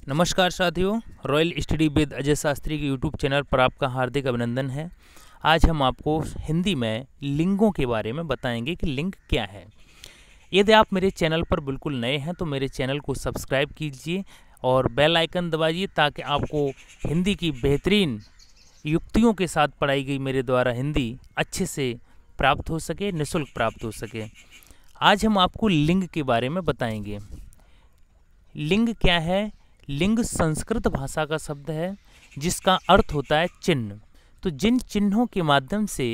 नमस्कार साथियों, royal study with Ajay Shastri के यूट्यूब चैनल पर आपका हार्दिक अभिनंदन है। आज हम आपको हिंदी में लिंगों के बारे में बताएंगे कि लिंग क्या है। यदि आप मेरे चैनल पर बिल्कुल नए हैं तो मेरे चैनल को सब्सक्राइब कीजिए और बेल आइकन दबाइए ताकि आपको हिंदी की बेहतरीन युक्तियों के साथ पढ़ाई गई मेरे द्वारा हिंदी अच्छे से प्राप्त हो सके, निःशुल्क प्राप्त हो सके। आज हम आपको लिंग के बारे में बताएंगे। लिंग क्या है? लिंग संस्कृत भाषा का शब्द है जिसका अर्थ होता है चिन्ह। तो जिन चिन्हों के माध्यम से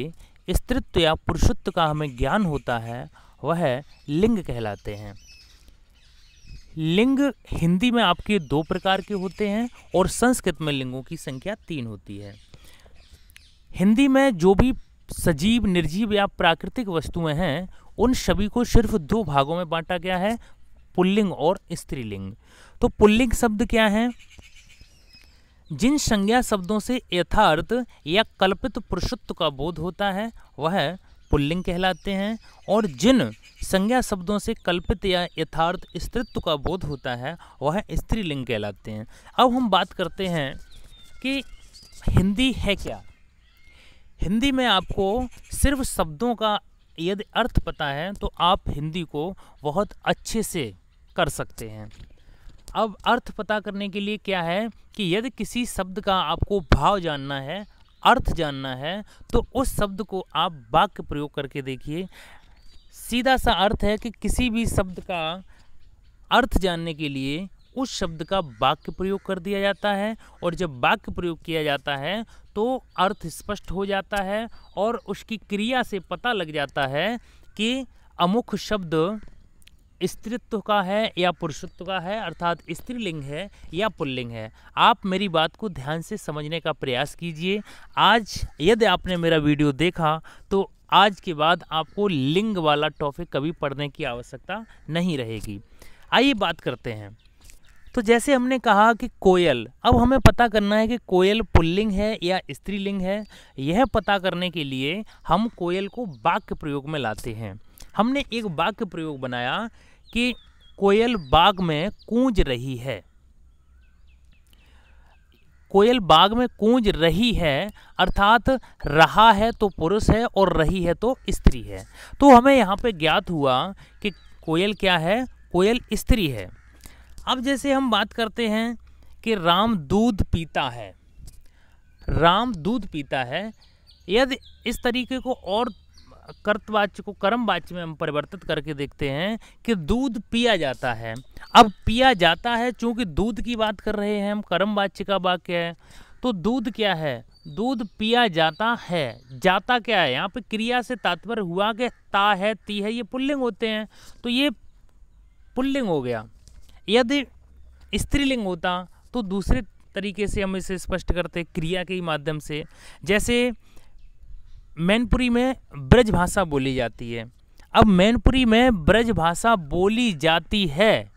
स्त्रीत्व या पुरुषत्व का हमें ज्ञान होता है वह लिंग कहलाते हैं। लिंग हिंदी में आपके 2 प्रकार के होते हैं और संस्कृत में लिंगों की संख्या 3 होती है। हिंदी में जो भी सजीव, निर्जीव या प्राकृतिक वस्तुएं हैं उन सभी को सिर्फ 2 भागों में बांटा गया है, पुल्लिंग और स्त्रीलिंग। तो पुल्लिंग शब्द क्या है? जिन संज्ञा शब्दों से यथार्थ या कल्पित पुरुषत्व का बोध होता है वह पुल्लिंग कहलाते हैं, और जिन संज्ञा शब्दों से कल्पित या यथार्थ स्त्रीत्व का बोध होता है वह स्त्रीलिंग कहलाते हैं। अब हम बात करते हैं कि हिंदी है क्या। हिंदी में आपको सिर्फ शब्दों का यदि अर्थ पता है तो आप हिंदी को बहुत अच्छे से कर सकते हैं। अब अर्थ पता करने के लिए क्या है कि यदि किसी शब्द का आपको भाव जानना है, अर्थ जानना है, तो उस शब्द को आप वाक्य प्रयोग करके देखिए। सीधा सा अर्थ है कि किसी भी शब्द का अर्थ जानने के लिए उस शब्द का वाक्य प्रयोग कर दिया जाता है, और जब वाक्य प्रयोग किया जाता है तो अर्थ स्पष्ट हो जाता है और उसकी क्रिया से पता लग जाता है कि अमुक शब्द स्त्रीत्व का है या पुरुषत्व का है, अर्थात स्त्रीलिंग है या पुल्लिंग है। आप मेरी बात को ध्यान से समझने का प्रयास कीजिए। आज यदि आपने मेरा वीडियो देखा तो आज के बाद आपको लिंग वाला टॉपिक कभी पढ़ने की आवश्यकता नहीं रहेगी। आइए बात करते हैं। तो जैसे हमने कहा कि कोयल, अब हमें पता करना है कि कोयल पुल्लिंग है या स्त्रीलिंग है। यह पता करने के लिए हम कोयल को वाक्य प्रयोग में लाते हैं। हमने एक वाक्य प्रयोग बनाया कि कोयल बाग में कूंज रही है। कोयल बाग में कूंज रही है अर्थात रहा है तो पुरुष है और रही है तो स्त्री है। तो हमें यहाँ पे ज्ञात हुआ कि कोयल क्या है? कोयल स्त्री है। अब जैसे हम बात करते हैं कि राम दूध पीता है। राम दूध पीता है, यदि इस तरीके को और कर्तवाच्य को कर्मवाच्य में हम परिवर्तित करके देखते हैं कि दूध पिया जाता है। अब पिया जाता है, चूंकि दूध की बात कर रहे हैं हम, कर्मवाच्य का वाक्य है, तो दूध क्या है? दूध पिया जाता है। जाता क्या है? यहाँ पे क्रिया से तात्पर्य हुआ कि ता है, ती है, ये पुल्लिंग होते हैं, तो ये पुल्लिंग हो गया। यदि स्त्रीलिंग होता तो दूसरे तरीके से हम इसे स्पष्ट करते क्रिया के माध्यम से। जैसे मैनपुरी में ब्रज भाषा बोली जाती है। अब मैनपुरी में ब्रज भाषा बोली जाती है।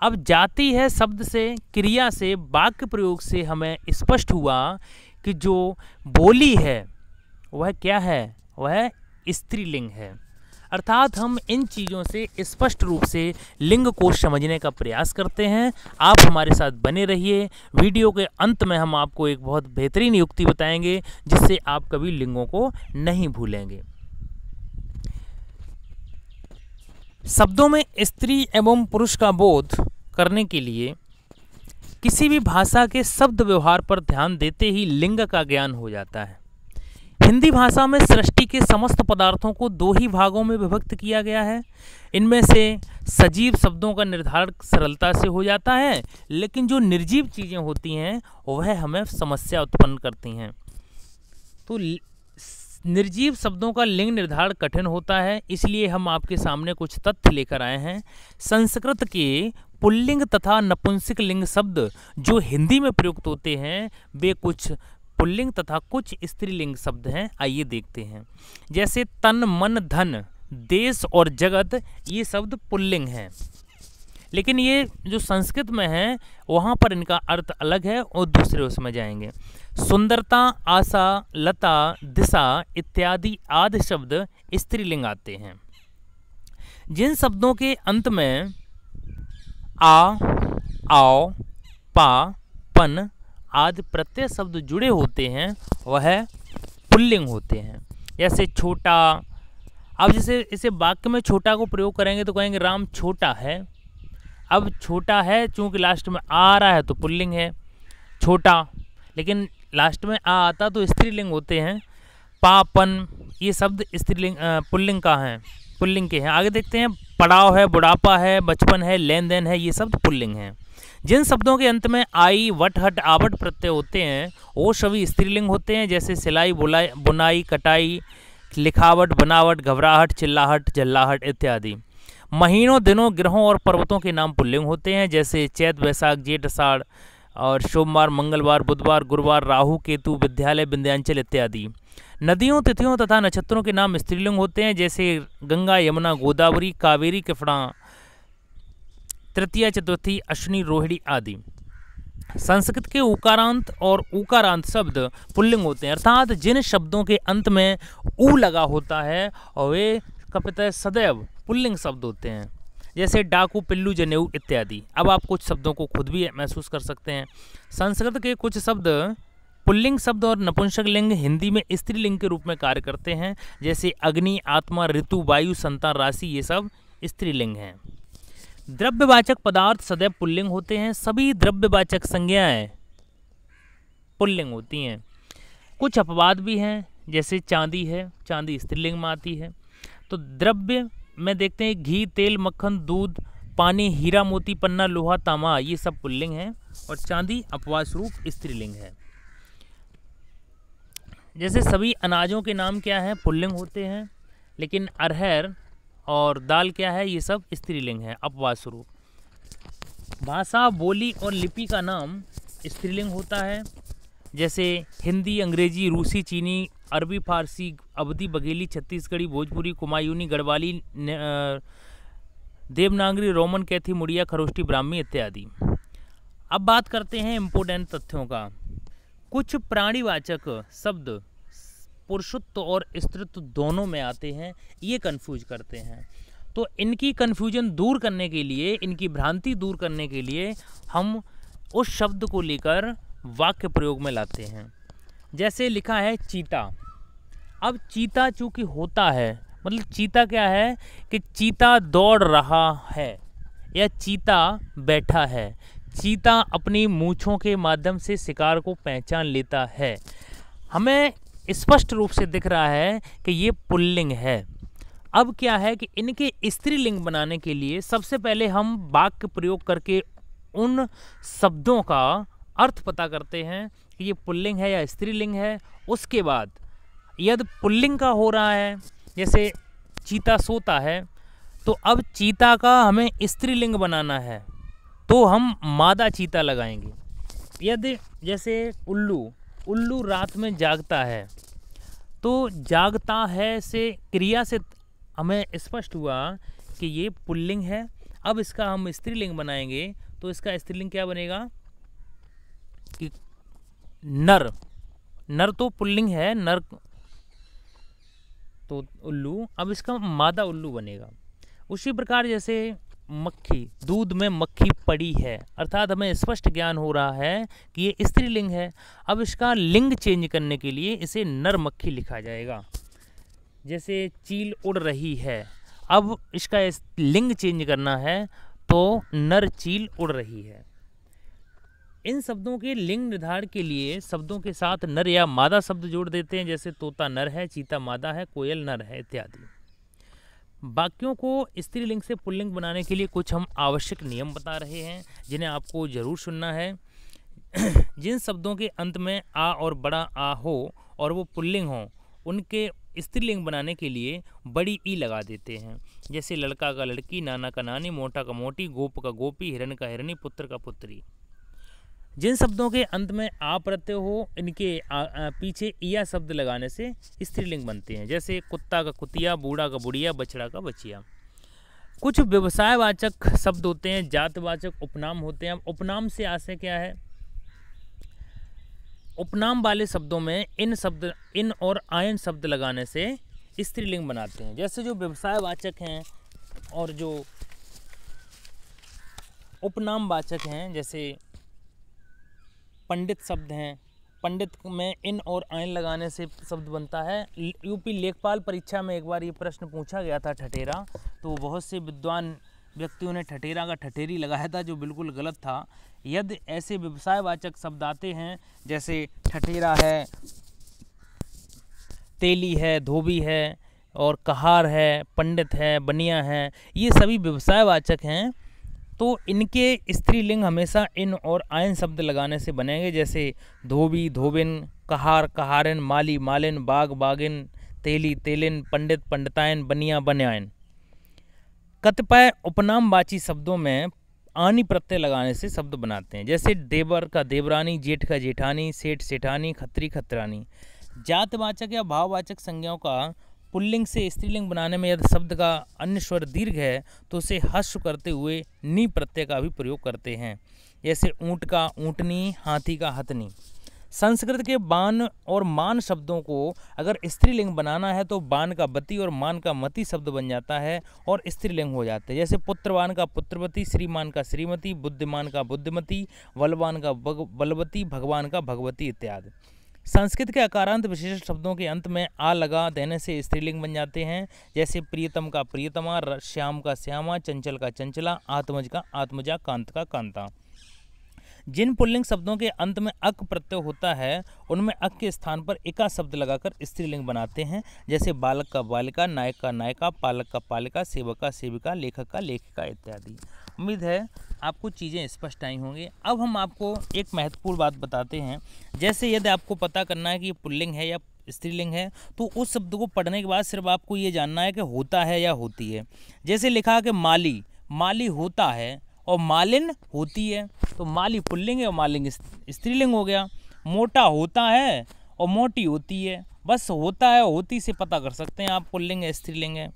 अब जाती है शब्द से, क्रिया से, वाक्य प्रयोग से हमें स्पष्ट हुआ कि जो बोली है वह क्या है? वह स्त्रीलिंग है। अर्थात हम इन चीज़ों से स्पष्ट रूप से लिंग को समझने का प्रयास करते हैं। आप हमारे साथ बने रहिए। वीडियो के अंत में हम आपको एक बहुत बेहतरीन युक्ति बताएंगे जिससे आप कभी लिंगों को नहीं भूलेंगे। शब्दों में स्त्री एवं पुरुष का बोध करने के लिए किसी भी भाषा के शब्द व्यवहार पर ध्यान देते ही लिंग का ज्ञान हो जाता है। हिंदी भाषा में सृष्टि के समस्त पदार्थों को 2 ही भागों में विभक्त किया गया है। इनमें से सजीव शब्दों का निर्धारण सरलता से हो जाता है, लेकिन जो निर्जीव चीज़ें होती हैं वह हमें समस्या उत्पन्न करती हैं। तो निर्जीव शब्दों का लिंग निर्धारण कठिन होता है, इसलिए हम आपके सामने कुछ तथ्य लेकर आए हैं। संस्कृत के पुल्लिंग तथा नपुंसक लिंग शब्द जो हिंदी में प्रयुक्त होते हैं वे कुछ पुल्लिंग तथा कुछ स्त्रीलिंग शब्द हैं। आइए देखते हैं। जैसे तन, मन, धन, देश और जगत, ये शब्द पुल्लिंग हैं, लेकिन ये जो संस्कृत में है वहाँ पर इनका अर्थ अलग है और दूसरे उसमें जाएंगे। सुंदरता, आशा, लता, दिशा इत्यादि आदि शब्द स्त्रीलिंग आते हैं। जिन शब्दों के अंत में आ, आओ, पा, पन आदि प्रत्यय शब्द जुड़े होते हैं वह पुल्लिंग होते हैं। जैसे छोटा, अब जैसे इसे वाक्य में छोटा को प्रयोग करेंगे तो कहेंगे राम छोटा है। अब छोटा है चूंकि लास्ट में आ रहा है तो पुल्लिंग है छोटा, लेकिन लास्ट में आ आता तो स्त्रीलिंग होते हैं। पापन ये शब्द स्त्रीलिंग पुल्लिंग का है, पुल्लिंग के हैं। आगे देखते हैं, पड़ाव है, बुढ़ापा है, बचपन है, लेन देन है, ये शब्द पुल्लिंग हैं। जिन शब्दों के अंत में आई, वट, हट, आवट प्रत्यय होते हैं वो सभी स्त्रीलिंग होते हैं। जैसे सिलाई, बुनाई, कटाई, लिखावट, बनावट, घबराहट, चिल्लाहट, जल्लाहट इत्यादि। महीनों, दिनों, ग्रहों और पर्वतों के नाम पुल्लिंग होते हैं। जैसे चैत, वैशाख, जेठ, आषाढ़ और सोमवार, मंगलवार, बुधवार, गुरुवार, राहु, केतु, विद्यालय, विंध्याचल इत्यादि। नदियों, तिथियों तथा नक्षत्रों के नाम स्त्रीलिंग होते हैं। जैसे गंगा, यमुना, गोदावरी, कावेरी, कृष्णा, तृतीया, चतुर्थी, अश्विनी, रोहिणी आदि। संस्कृत के उकारांत और उकारांत शब्द पुल्लिंग होते हैं, अर्थात जिन शब्दों के अंत में ऊ लगा होता है और वे कपितः सदैव पुल्लिंग शब्द होते हैं। जैसे डाकू, पिल्लू, जनेऊ इत्यादि। अब आप कुछ शब्दों को खुद भी महसूस कर सकते हैं। संस्कृत के कुछ शब्द पुल्लिंग शब्द और नपुंसक लिंग हिंदी में स्त्रीलिंग के रूप में कार्य करते हैं। जैसे अग्नि, आत्मा, ऋतु, वायु, संतान, राशि, ये सब स्त्रीलिंग हैं। द्रव्यवाचक पदार्थ सदैव पुल्लिंग होते हैं। सभी द्रव्यवाचक संज्ञाएं पुल्लिंग होती हैं। कुछ अपवाद भी हैं, जैसे चांदी है, चांदी स्त्रीलिंग में आती है। तो द्रव्य में देखते हैं घी, तेल, मक्खन, दूध, पानी, हीरा, मोती, पन्ना, लोहा, तांबा, ये सब पुल्लिंग हैं और चांदी अपवाद स्वरूप स्त्रीलिंग है। जैसे सभी अनाजों के नाम क्या हैं, पुल्लिंग होते हैं, लेकिन अरहर और दाल क्या है, ये सब स्त्रीलिंग है अपवाद स्वरूप। भाषा, बोली और लिपि का नाम स्त्रीलिंग होता है। जैसे हिंदी, अंग्रेजी, रूसी, चीनी, अरबी, फारसी, अवधी, बघेली, छत्तीसगढ़ी, भोजपुरी, कुमायूनी, गढ़वाली, देवनागरी, रोमन, कैथी, मुड़िया, खरोष्टी, ब्राह्मी इत्यादि। अब बात करते हैं इम्पोर्टेंट तथ्यों का। कुछ प्राणीवाचक शब्द पुरुषत्व और स्त्रीत्व दोनों में आते हैं, ये कंफ्यूज करते हैं। तो इनकी कंफ्यूजन दूर करने के लिए, इनकी भ्रांति दूर करने के लिए हम उस शब्द को लेकर वाक्य प्रयोग में लाते हैं। जैसे लिखा है चीता। अब चीता चूंकि होता है, मतलब चीता क्या है कि चीता दौड़ रहा है या चीता बैठा है। चीता अपनी मूंछों के माध्यम से शिकार को पहचान लेता है। हमें स्पष्ट रूप से दिख रहा है कि ये पुल्लिंग है। अब क्या है कि इनके स्त्रीलिंग बनाने के लिए सबसे पहले हम वाक्य प्रयोग करके उन शब्दों का अर्थ पता करते हैं कि ये पुल्लिंग है या स्त्रीलिंग है। उसके बाद यदि पुल्लिंग का हो रहा है, जैसे चीता सोता है, तो अब चीता का हमें स्त्रीलिंग बनाना है तो हम मादा चीता लगाएंगे। यदि जैसे उल्लू रात में जागता है, तो जागता है से क्रिया से हमें स्पष्ट हुआ कि ये पुल्लिंग है। अब इसका हम स्त्रीलिंग बनाएंगे तो इसका स्त्रीलिंग क्या बनेगा कि नर तो पुल्लिंग है, नर तो उल्लू, अब इसका मादा उल्लू बनेगा। उसी प्रकार जैसे मक्खी, दूध में मक्खी पड़ी है, अर्थात हमें स्पष्ट ज्ञान हो रहा है कि ये स्त्रीलिंग है। अब इसका लिंग चेंज करने के लिए इसे नर मक्खी लिखा जाएगा। जैसे चील उड़ रही है, अब इसका लिंग चेंज करना है तो नर चील उड़ रही है। इन शब्दों के लिंग निर्धारण के लिए शब्दों के साथ नर या मादा शब्द जोड़ देते हैं। जैसे तोता नर है, चीता मादा है, कोयल नर है इत्यादि। वाक्यों को स्त्रीलिंग से पुल्लिंग बनाने के लिए कुछ हम आवश्यक नियम बता रहे हैं जिन्हें आपको जरूर सुनना है। जिन शब्दों के अंत में आ और बड़ा आ हो और वो पुल्लिंग हो, उनके स्त्रीलिंग बनाने के लिए बड़ी ई लगा देते हैं। जैसे लड़का का लड़की, नाना का नानी, मोटा का मोटी, गोप का गोपी, हिरण का हिरणी, पुत्र का पुत्री। जिन शब्दों के अंत में आ प्रत्यय हो, इनके पीछे इया शब्द लगाने से स्त्रीलिंग बनते हैं। जैसे कुत्ता का कुतिया, बूढ़ा का बुढ़िया, बछड़ा का बछिया। कुछ व्यवसायवाचक शब्द होते हैं, जातवाचक उपनाम होते हैं। उपनाम से आशय क्या है? उपनाम वाले शब्दों में इन और आयन शब्द लगाने से स्त्रीलिंग बनाते हैं। जैसे जो व्यवसायवाचक हैं और जो उपनाम वाचक हैं, जैसे पंडित शब्द हैं। पंडित में इन और आयन लगाने से शब्द बनता है। यूपी लेखपाल परीक्षा में एक बार ये प्रश्न पूछा गया था ठठेरा, तो बहुत से विद्वान व्यक्तियों ने ठठेरा का ठठेरी लगाया था, जो बिल्कुल गलत था। यदि ऐसे व्यवसायवाचक शब्द आते हैं जैसे ठठेरा है, तेली है, धोबी है और कहार है, पंडित है, बनिया है, ये सभी व्यवसायवाचक हैं, तो इनके स्त्रीलिंग हमेशा इन और आयन शब्द लगाने से बनेंगे। जैसे धोबी, धोबिन, कहार, कहारिन, माली, मालिन, बाग, बागिन, तेली, तेलिन, पंडित, पंडितायन, बनिया, बनियायन। कतिपय उपनामवाची शब्दों में आनी प्रत्यय लगाने से शब्द बनाते हैं। जैसे देवर का देवरानी, जेठ का जेठानी, सेठ सेठानी, खत्री खतरानी। जातवाचक या भाववाचक संज्ञाओं का पुल्लिंग से स्त्रीलिंग बनाने में यदि शब्द का अन्य स्वर दीर्घ है तो उसे हश्व करते हुए नी प्रत्यय का भी प्रयोग करते हैं। जैसे ऊंट का ऊंटनी, हाथी का हथनी। संस्कृत के बान और मान शब्दों को अगर स्त्रीलिंग बनाना है तो बान का बती और मान का मती शब्द बन जाता है और स्त्रीलिंग हो जाते हैं। जैसे पुत्रवान का पुत्रवती, श्रीमान का श्रीमती, बुद्धिमान का बुद्धिमती, बलवान का बलवती, भगवान का भगवती इत्यादि। संस्कृत के अकारांत विशेषण शब्दों के अंत में आ लगा देने से स्त्रीलिंग बन जाते हैं। जैसे प्रियतम का प्रियतमा, श्याम का श्यामा, चंचल का चंचला, आत्मज का आत्मजा, कांत का कांता। जिन पुल्लिंग शब्दों के अंत में अक प्रत्यय होता है उनमें अक के स्थान पर इका शब्द लगाकर स्त्रीलिंग बनाते हैं। जैसे बालक का बालिका, नायक का नायिका, पालक का पालिका, सेवक का सेविका, लेखक का लेखिका इत्यादि। उम्मीद है आपको चीज़ें स्पष्ट आई होंगी। अब हम आपको एक महत्वपूर्ण बात बताते हैं। जैसे यदि आपको पता करना है कि ये पुल्लिंग है या स्त्रीलिंग है तो उस शब्द को पढ़ने के बाद सिर्फ आपको ये जानना है कि होता है या होती है। जैसे लिखा कि माली, माली होता है और मालिन होती है, तो माली पुल्लिंग है और मालिंग स्त्रीलिंग हो गया। मोटा होता है और मोटी होती है, बस होता है और होती से पता कर सकते हैं आप पुल्लिंग है स्त्रीलिंग है।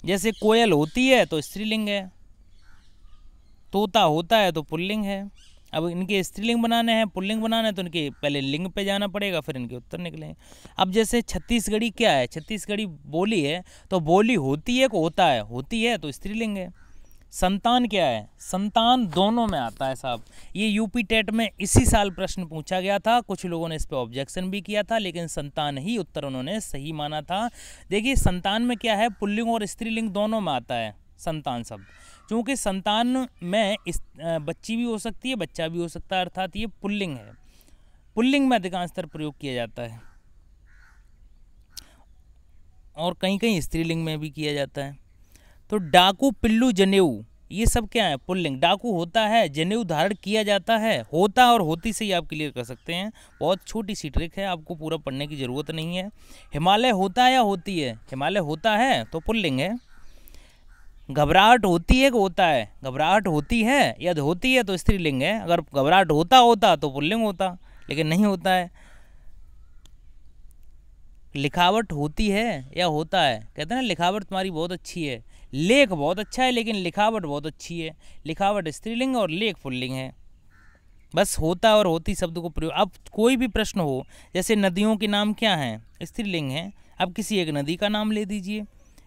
जैसे कोयल होती है तो स्त्रीलिंग है, तोता होता है तो पुल्लिंग है। अब इनके स्त्रीलिंग बनाने हैं, पुल्लिंग बनाना है तो इनके पहले लिंग पे जाना पड़ेगा, फिर इनके उत्तर निकलेंगे। अब जैसे छत्तीसगढ़ी क्या है, छत्तीसगढ़ी बोली है तो बोली होती है को होता है, होती है तो स्त्रीलिंग है। संतान क्या है, संतान दोनों में आता है साहब। ये यूपी टेट में इसी साल प्रश्न पूछा गया था, कुछ लोगों ने इस पे ऑब्जेक्शन भी किया था, लेकिन संतान ही उत्तर उन्होंने सही माना था। देखिए संतान में क्या है, पुल्लिंग और स्त्रीलिंग दोनों में आता है संतान शब्द। क्योंकि संतान में बच्ची भी हो सकती है, बच्चा भी हो सकता है, अर्थात ये पुल्लिंग है। पुल्लिंग में अधिकांशतर प्रयोग किया जाता है और कहीं कहीं स्त्रीलिंग में भी किया जाता है। तो डाकू, पिल्लू, जनेऊ ये सब क्या है, पुल्लिंग। डाकू होता है, जनेऊ धारण किया जाता है, होता और होती से ही आप क्लियर कर सकते हैं। बहुत छोटी सी ट्रिक है, आपको पूरा पढ़ने की ज़रूरत नहीं है। हिमालय होता है या होती है, हिमालय होता है तो पुल्लिंग है। घबराहट होती है कि होता है, घबराहट होती है या होती है तो स्त्रीलिंग है। अगर घबराहट होता तो पुल्लिंग होता, लेकिन नहीं होता है। लिखावट होती है या होता है, कहते हैं ना लिखावट तुम्हारी बहुत अच्छी है, लेख बहुत अच्छा है लेकिन लिखावट बहुत अच्छी है। लिखावट स्त्रीलिंग और लेख पुल्लिंग है। बस होता और होती शब्द को प्रयोग। अब कोई भी प्रश्न हो, जैसे नदियों के नाम क्या हैं, स्त्रीलिंग है। अब किसी एक नदी का नाम ले दीजिए।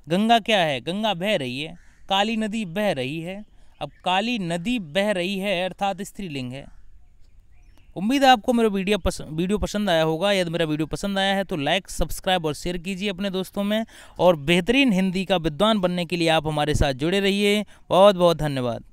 गंगा क्या है, गंगा बह रही है। काली नदी बह रही है, अब काली नदी बह रही है अर्थात स्त्रीलिंग है। उम्मीद है आपको मेरा वीडियो पसंद आया होगा। यदि मेरा वीडियो पसंद आया है तो लाइक, सब्सक्राइब और शेयर कीजिए अपने दोस्तों में। और बेहतरीन हिंदी का विद्वान बनने के लिए आप हमारे साथ जुड़े रहिए। बहुत बहुत धन्यवाद।